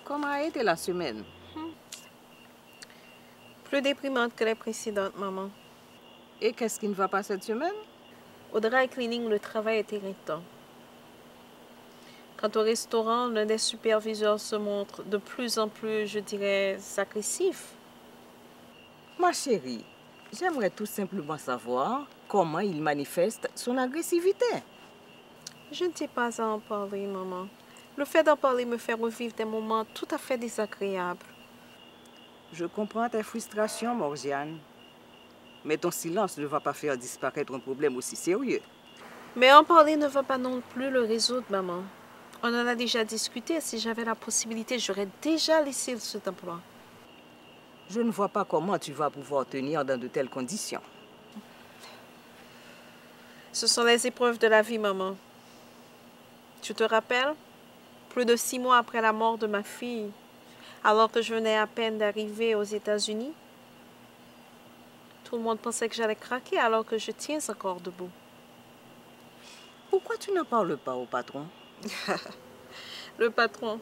Comment a été la semaine? Plus déprimante que les précédentes, maman. Et qu'est-ce qui ne va pas cette semaine? Au dry cleaning, le travail est irritant. Quant au restaurant, l'un des superviseurs se montre de plus en plus, je dirais, agressif. Ma chérie, j'aimerais tout simplement savoir comment il manifeste son agressivité. Je ne sais pas à en parler, maman. Le fait d'en parler me fait revivre des moments tout à fait désagréables. Je comprends tes frustrations, Morgiane. Mais ton silence ne va pas faire disparaître un problème aussi sérieux. Mais en parler ne va pas non plus le résoudre, maman. On en a déjà discuté. Si j'avais la possibilité, j'aurais déjà laissé cet emploi. Je ne vois pas comment tu vas pouvoir tenir dans de telles conditions. Ce sont les épreuves de la vie, maman. Tu te rappelles? Plus de 6 mois après la mort de ma fille, alors que je venais à peine d'arriver aux États-Unis, tout le monde pensait que j'allais craquer alors que je tiens encore debout. Pourquoi tu n'en parles pas au patron? Le patron.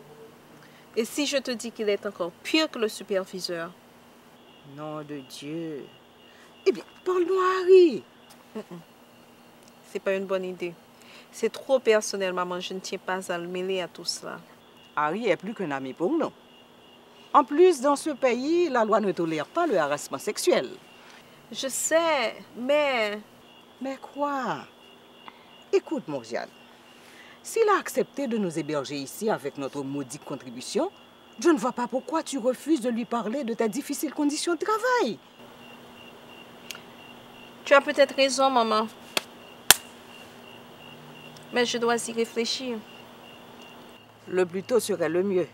Et si je te dis qu'il est encore pire que le superviseur? Nom de Dieu. Eh bien, parle-nous à Harry. C'est pas une bonne idée. C'est trop personnel, maman. Je ne tiens pas à le mêler à tout cela. Harry est plus qu'un ami pour nous. En plus, dans ce pays, la loi ne tolère pas le harcèlement sexuel. Je sais, mais... Mais quoi? Écoute, Morgiane, s'il a accepté de nous héberger ici avec notre modique contribution, je ne vois pas pourquoi tu refuses de lui parler de tes difficiles conditions de travail. Tu as peut-être raison, maman. Mais je dois y réfléchir. Le plus tôt serait le mieux.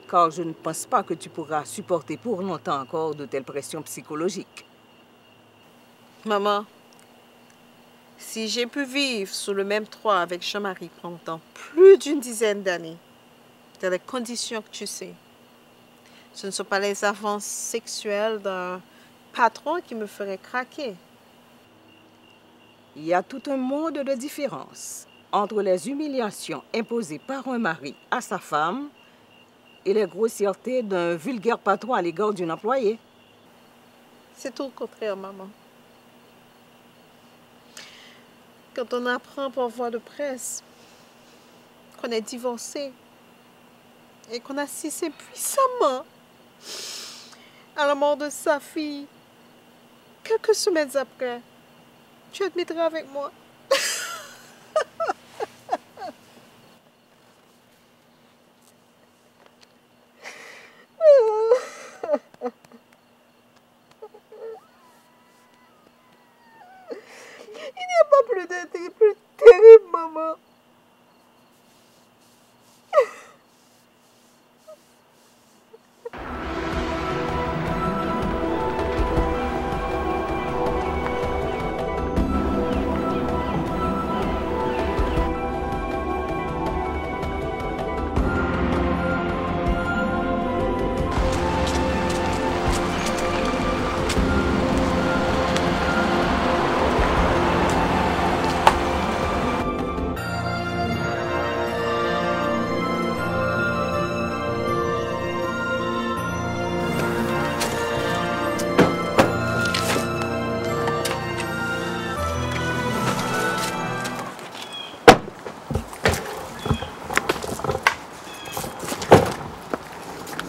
Car je ne pense pas que tu pourras supporter pour longtemps encore de telles pressions psychologiques. Maman, si j'ai pu vivre sous le même toit avec Jean-Marie pendant plus d'une dizaine d'années, dans les conditions que tu sais, ce ne sont pas les avances sexuelles d'un patron qui me feraient craquer. Il y a tout un monde de différence entre les humiliations imposées par un mari à sa femme et les grossièretés d'un vulgaire patron à l'égard d'une employée. C'est tout le contraire, maman. Quand on apprend par voie de presse qu'on est divorcé et qu'on assiste puissamment à la mort de sa fille, quelques semaines après, tu admettras avec moi. Il n'y a pas plus de plus terrible, maman.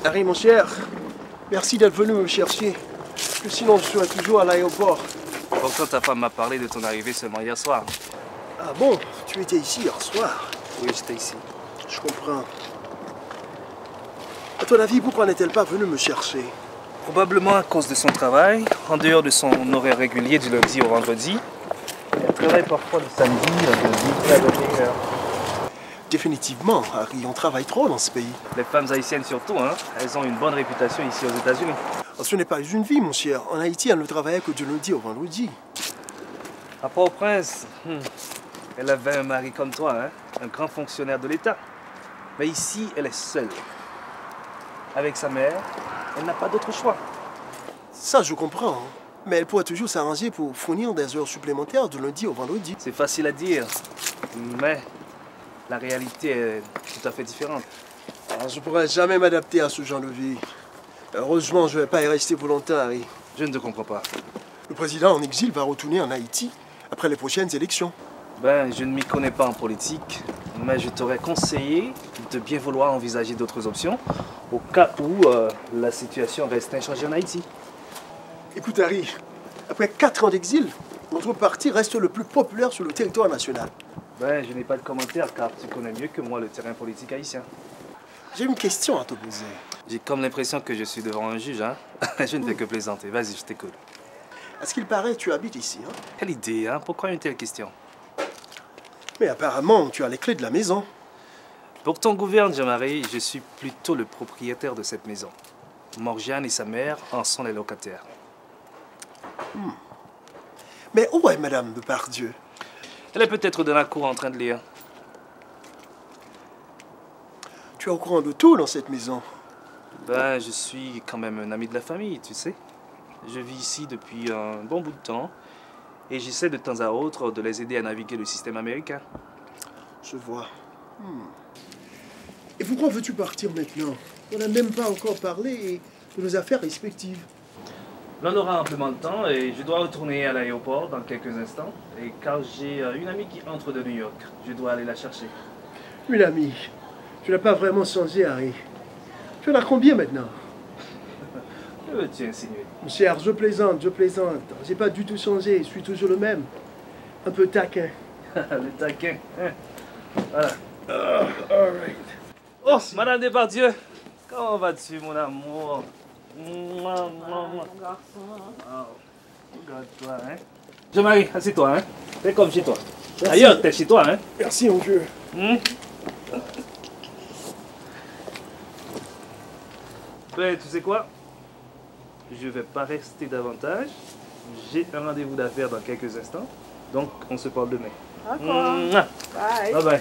Harry, mon cher, merci d'être venu me chercher. Parce que sinon, je serais toujours à l'aéroport. Pourtant, ta femme m'a parlé de ton arrivée seulement hier soir. Ah bon? Tu étais ici hier soir? Oui, j'étais ici. Je comprends. À ton avis, pourquoi n'est-elle pas venue me chercher? Probablement à cause de son travail, en dehors de son horaire régulier du lundi au vendredi. Elle travaille parfois le samedi de 8h à 21h. Définitivement, Harry, on travaille trop dans ce pays. Les femmes haïtiennes surtout, hein, elles ont une bonne réputation ici aux États-Unis. Ce n'est pas une vie, mon cher. En Haïti, elle ne travaillait que du lundi au vendredi. À Port-au-Prince, elle avait un mari comme toi, hein, un grand fonctionnaire de l'État. Mais ici, elle est seule. Avec sa mère, elle n'a pas d'autre choix. Ça, je comprends. Mais elle pourrait toujours s'arranger pour fournir des heures supplémentaires du lundi au vendredi. C'est facile à dire, mais la réalité est tout à fait différente. je ne pourrais jamais m'adapter à ce genre de vie. Heureusement, je ne vais pas y rester pour longtemps, Harry. Je ne te comprends pas. Le président en exil va retourner en Haïti après les prochaines élections. Ben, je ne m'y connais pas en politique, mais je t'aurais conseillé de bien vouloir envisager d'autres options au cas où la situation reste inchangée en Haïti. Écoute, Harry, après 4 ans d'exil, notre parti reste le plus populaire sur le territoire national. Ben, je n'ai pas de commentaire car tu connais mieux que moi le terrain politique haïtien. J'ai une question à te poser. J'ai comme l'impression que je suis devant un juge, hein. Je ne fais que plaisanter. Vas-y, je t'écoute. À ce qu'il paraît, tu habites ici, hein? Quelle idée, hein? Pourquoi une telle question? Mais apparemment, tu as les clés de la maison. Pour ton gouverne, Jean-Marie, je suis plutôt le propriétaire de cette maison. Morgiane et sa mère en sont les locataires. Mais où est Madame Depardieu? Elle est peut-être dans la cour en train de lire. Tu es au courant de tout dans cette maison. Ben, je suis quand même un ami de la famille, tu sais. Je vis ici depuis un bon bout de temps et j'essaie de temps à autre de les aider à naviguer le système américain. Je vois. Et pourquoi veux-tu partir maintenant? On n'a même pas encore parlé de nos affaires respectives. L'on aura amplement le temps et je dois retourner à l'aéroport dans quelques instants. Et car j'ai une amie qui entre de New York, je dois aller la chercher. Une amie. Tu n'as pas vraiment changé, Harry. Tu en as combien maintenant? Que veux-tu insinuer? Cher, je plaisante, je plaisante. J'ai pas du tout changé, je suis toujours le même. Un peu taquin. Le taquin. Hein. Voilà. All right. Oh, Madame Depardieu, comment vas-tu, mon amour? Mouah, mouah, mouah. Oh, regarde-toi, hein. Jean-Marie, assieds-toi, hein. Fais comme chez toi. D'ailleurs, t'es chez toi, hein. Merci, mon Dieu. Ben, tu sais quoi? Je vais pas rester davantage. J'ai un rendez-vous d'affaires dans quelques instants. Donc, on se parle demain. D'accord. Bye. Bye bye.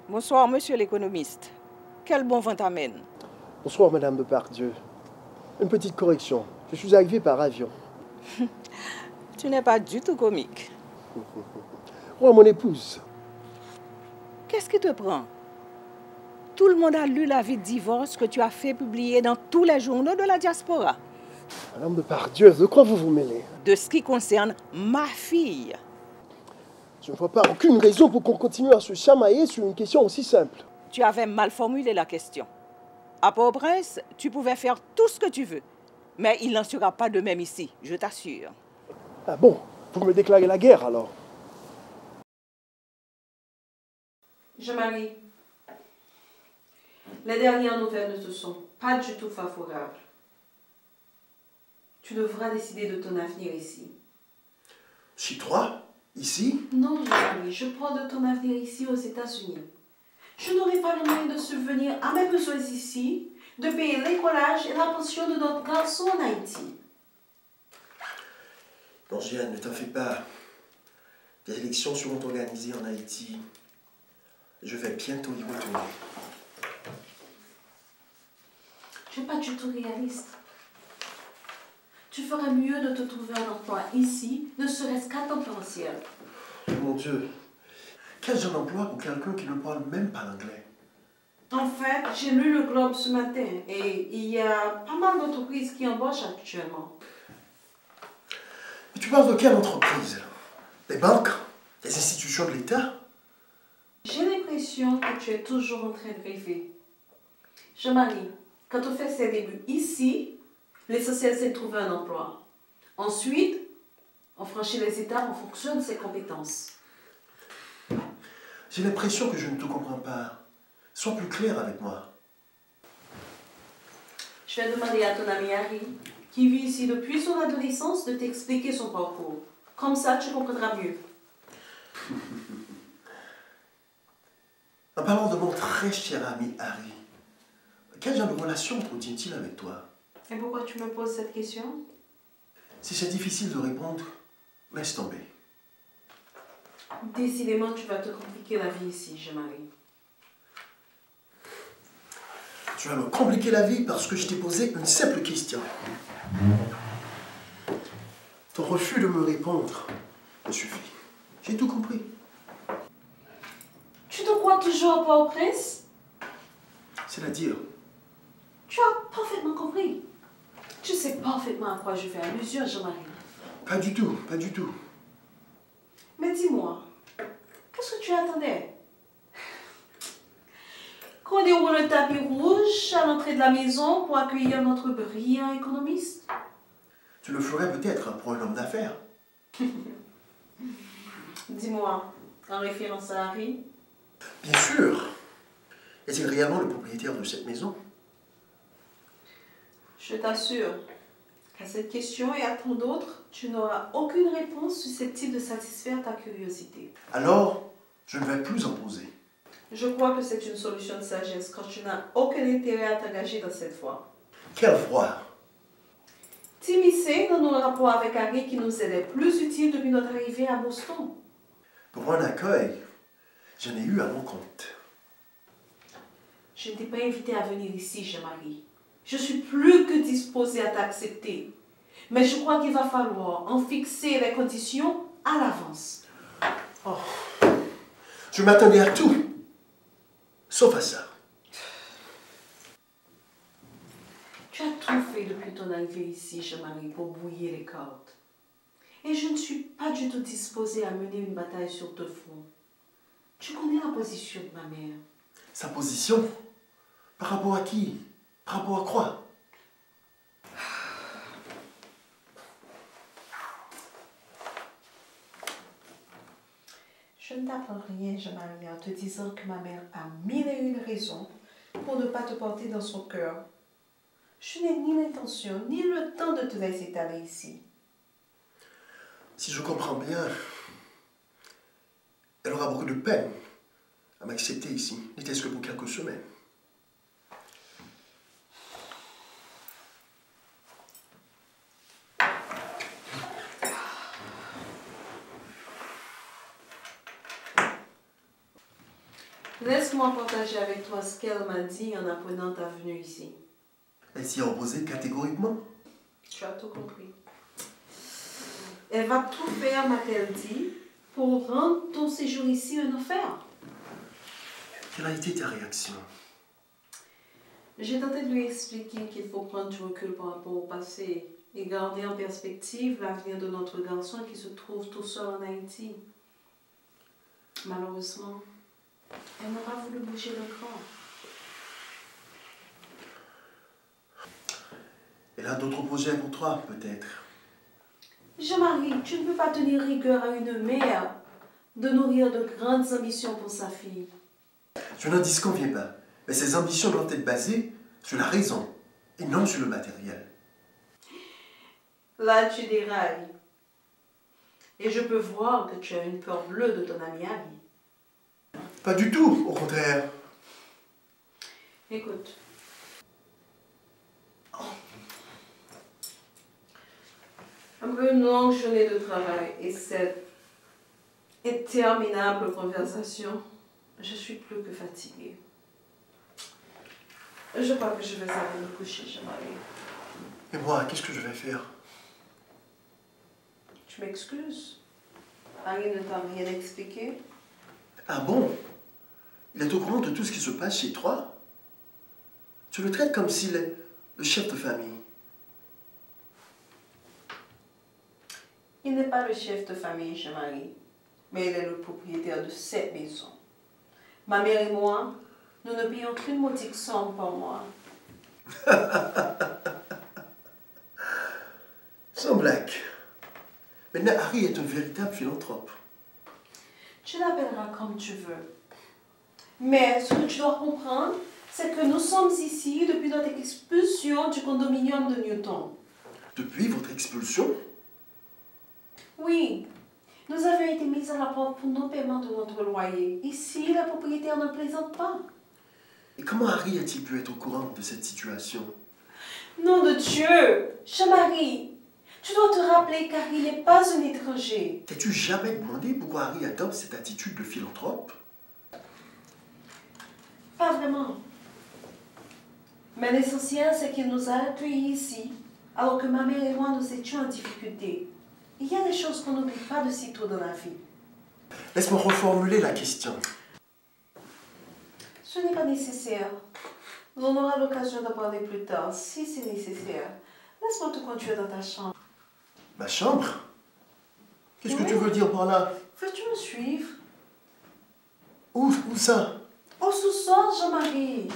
Bonsoir, monsieur l'économiste. Quel bon vent t'amène? Bonsoir, Madame Depardieu. Une petite correction. Je suis arrivé par avion. Tu n'es pas du tout comique. Moi, mon épouse. Qu'est-ce qui te prend? Tout le monde a lu l'avis de divorce que tu as fait publier dans tous les journaux de la diaspora. Madame Depardieu, de quoi vous vous mêlez? De ce qui concerne ma fille. Je ne vois pas aucune raison pour qu'on continue à se chamailler sur une question aussi simple. Tu avais mal formulé la question. À Port-au-Prince, tu pouvais faire tout ce que tu veux. Mais il n'en sera pas de même ici, je t'assure. Ah bon? Vous me déclarez la guerre alors? Jean-Marie, les dernières nouvelles ne te sont pas du tout favorables. Tu devras décider de ton avenir ici. Chez toi? Ici? Non, Jean-Marie, je prends de ton avenir ici aux États-Unis. Je n'aurai pas le moyen de subvenir à mes besoins ici, de payer l'écolage et la pension de notre garçon en Haïti. Non, Jeanne, ne t'en fais pas. Des élections seront organisées en Haïti. Je vais bientôt y retourner. Tu n'es pas du tout réaliste. Tu ferais mieux de te trouver un emploi ici, ne serait-ce qu'à temps partiel. Oh, mon Dieu, quel genre d'emploi pour quelqu'un qui ne parle même pas l'anglais? En fait, j'ai lu le Globe ce matin et il y a pas mal d'entreprises qui embauchent actuellement. Mais tu parles de quelle entreprise? Des banques? Des institutions de l'État? J'ai l'impression que tu es toujours en train de rêver. Jean-Marie, quand on fait ses débuts ici, l'essentiel c'est de trouver un emploi. Ensuite, on franchit les étapes en fonction de ses compétences. J'ai l'impression que je ne te comprends pas. Sois plus clair avec moi. Je vais demander à ton ami Harry, qui vit ici depuis son adolescence, de t'expliquer son parcours. Comme ça, tu comprendras mieux. En parlant de mon très cher ami Harry, quel genre de relation entretient-il avec toi? Et pourquoi tu me poses cette question? Si c'est difficile de répondre, laisse tomber. Décidément, tu vas te compliquer la vie ici, Jean-Marie. Tu vas me compliquer la vie parce que je t'ai posé une simple question. Ton refus de me répondre me suffit. J'ai tout compris. Tu te crois toujours pas au prince? C'est-à-dire, Tu as parfaitement compris. Tu sais parfaitement à quoi je fais allusion, Jean-Marie. pas du tout, pas du tout. Mais dis-moi, qu'est-ce que tu attendais? Qu'on déroule le tapis rouge à l'entrée de la maison pour accueillir notre brillant économiste? Tu le ferais peut-être pour un homme d'affaires. Dis-moi, en référence à Harry? Bien sûr. Est-il réellement le propriétaire de cette maison? Je t'assure qu'à cette question et à tant d'autres, tu n'auras aucune réponse susceptible de satisfaire ta curiosité. Alors, je ne vais plus en poser. Je crois que c'est une solution de sagesse quand tu n'as aucun intérêt à t'engager dans cette voie. Quelle voix! T'immiscer dans nos rapports avec Harry qui nous est plus utile depuis notre arrivée à Boston. Pour un accueil, j'en ai eu à mon compte. Je ne t'ai pas invité à venir ici, Jean-Marie. Je suis plus que disposée à t'accepter. Mais je crois qu'il va falloir en fixer les conditions à l'avance. Oh. Je m'attendais à tout, sauf à ça. Tu as tout fait depuis ton arrivée ici, Jean-Marie, pour brouiller les cartes. Et je ne suis pas du tout disposée à mener une bataille sur deux fronts. Tu connais la position de ma mère. Sa position? Par rapport à qui? Par rapport à quoi? Je ne t'apprends rien, Jean-Marie, en te disant que ma mère a mille et une raisons pour ne pas te porter dans son cœur. Je n'ai ni l'intention, ni le temps de te laisser aller ici. Si je comprends bien, elle aura beaucoup de peine à m'accepter ici, n'était-ce que pour quelques semaines. Laisse-moi partager avec toi ce qu'elle m'a dit en apprenant ta venue ici. Elle s'y est opposée catégoriquement. Tu as tout compris. Elle va tout faire, m'a-t-elle dit, pour rendre ton séjour ici un enfer. Quelle a été ta réaction? J'ai tenté de lui expliquer qu'il faut prendre du recul par rapport au passé et garder en perspective l'avenir de notre garçon qui se trouve tout seul en Haïti. Malheureusement, elle n'a pas voulu bouger le corps. Elle a d'autres projets pour toi, peut-être. Jean-Marie, tu ne peux pas tenir rigueur à une mère de nourrir de grandes ambitions pour sa fille. Je n'en disconviens pas, mais ces ambitions doivent être basées sur la raison et non sur le matériel. Là, tu dérailles. Et je peux voir que tu as une peur bleue de ton ami Harry. Pas du tout, au contraire. Écoute. Après une longue journée de travail et cette interminable conversation, je suis plus que fatiguée. Je crois que je vais aller me coucher, Jean-Marie. Et moi, qu'est-ce que je vais faire? Tu m'excuses? Harry ne t'a rien expliqué? Ah bon? Il est au courant de tout ce qui se passe chez toi? Tu le traites comme s'il est le chef de famille. Il n'est pas le chef de famille, Jean-Marie, mais il est le propriétaire de cette maison. Ma mère et moi, nous ne payons qu'une modique somme par mois. Sans blague. Maintenant, Harry est un véritable philanthrope. Tu l'appelleras comme tu veux. Mais ce que tu dois comprendre, c'est que nous sommes ici depuis notre expulsion du condominium de Newton. Depuis votre expulsion? Oui, nous avions été mis à la porte pour non-paiement de notre loyer. Ici, le propriétaire ne plaisante pas. Et comment Harry a-t-il pu être au courant de cette situation? Nom de Dieu! Jean-Marie, tu dois te rappeler qu'Harry n'est pas un étranger. T'as-tu jamais demandé pourquoi Harry adopte cette attitude de philanthrope? Pas vraiment. Mais l'essentiel, c'est qu'il nous a accueillis ici, alors que ma mère et moi, nous étions en difficulté. Il y a des choses qu'on n'oublie pas de sitôt dans la vie. Laisse-moi reformuler la question. Ce n'est pas nécessaire. On aura l'occasion d'en parler plus tard, si c'est nécessaire. Laisse-moi te conduire dans ta chambre. Ma chambre? Qu'est-ce que Oui. tu veux dire par là? Veux-tu me suivre? Où ça? Au sous-sol, Jean-Marie.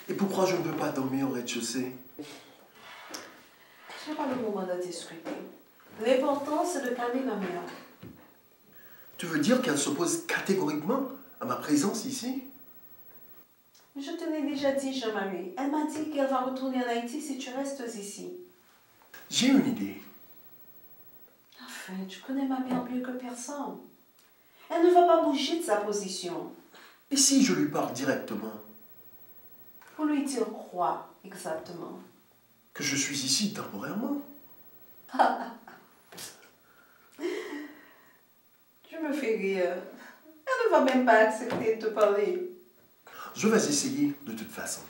Et pourquoi je ne peux pas dormir au rez-de-chaussée? Ce n'est pas le moment de discuter. L'important, c'est de calmer ma mère. Tu veux dire qu'elle s'oppose catégoriquement à ma présence ici? Je te l'ai déjà dit, Jean-Marie. Elle m'a dit qu'elle va retourner en Haïti si tu restes ici. J'ai une idée. Enfin, tu connais ma mère mieux que personne. Elle ne va pas bouger de sa position. Et si je lui parle directement? Pour lui dire quoi, exactement? Que je suis ici temporairement? Tu me fais rire. Elle ne va même pas accepter de te parler. Je vais essayer de toute façon.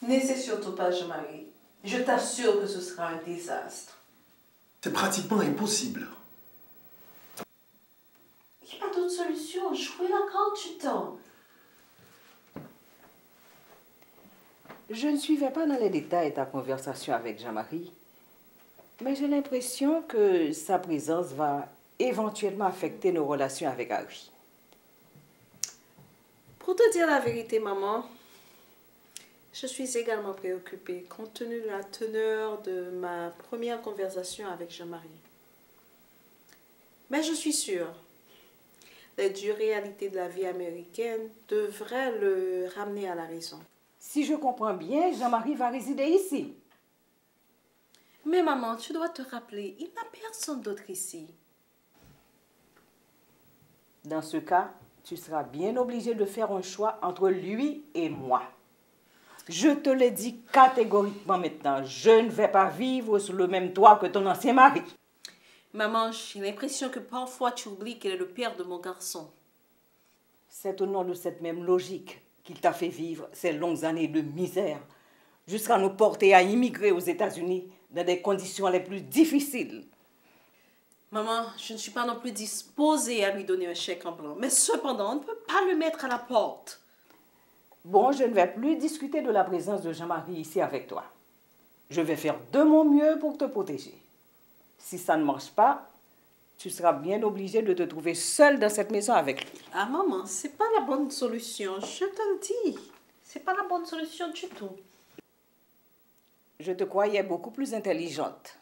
N'essaie surtout pas, Jean-Marie. Je t'assure que ce sera un désastre. C'est pratiquement impossible. Il n'y a pas d'autre solution. Jouez-la quand tu t'en. Je ne suivais pas dans les détails ta conversation avec Jean-Marie, mais j'ai l'impression que sa présence va éventuellement affecter nos relations avec Harry. Pour te dire la vérité, maman, je suis également préoccupée compte tenu de la teneur de ma première conversation avec Jean-Marie. Mais je suis sûre, les dures réalités de la vie américaine devraient le ramener à la raison. Si je comprends bien, Jean-Marie va résider ici. Mais maman, tu dois te rappeler, il n'a personne d'autre ici. Dans ce cas, tu seras bien obligé de faire un choix entre lui et moi. Je te le dis catégoriquement maintenant, je ne vais pas vivre sous le même toit que ton ancien mari. Maman, j'ai l'impression que parfois tu oublies qu'il est le père de mon garçon. C'est au nom de cette même logique qu'il t'a fait vivre ces longues années de misère, jusqu'à nous porter à immigrer aux États-Unis dans des conditions les plus difficiles. Maman, je ne suis pas non plus disposée à lui donner un chèque en blanc. Mais cependant, on ne peut pas le mettre à la porte. Bon, je ne vais plus discuter de la présence de Jean-Marie ici avec toi. Je vais faire de mon mieux pour te protéger. Si ça ne marche pas, tu seras bien obligé de te trouver seule dans cette maison avec lui. Ah maman, c'est pas la bonne solution, je te le dis. C'est pas la bonne solution du tout. Je te croyais beaucoup plus intelligente.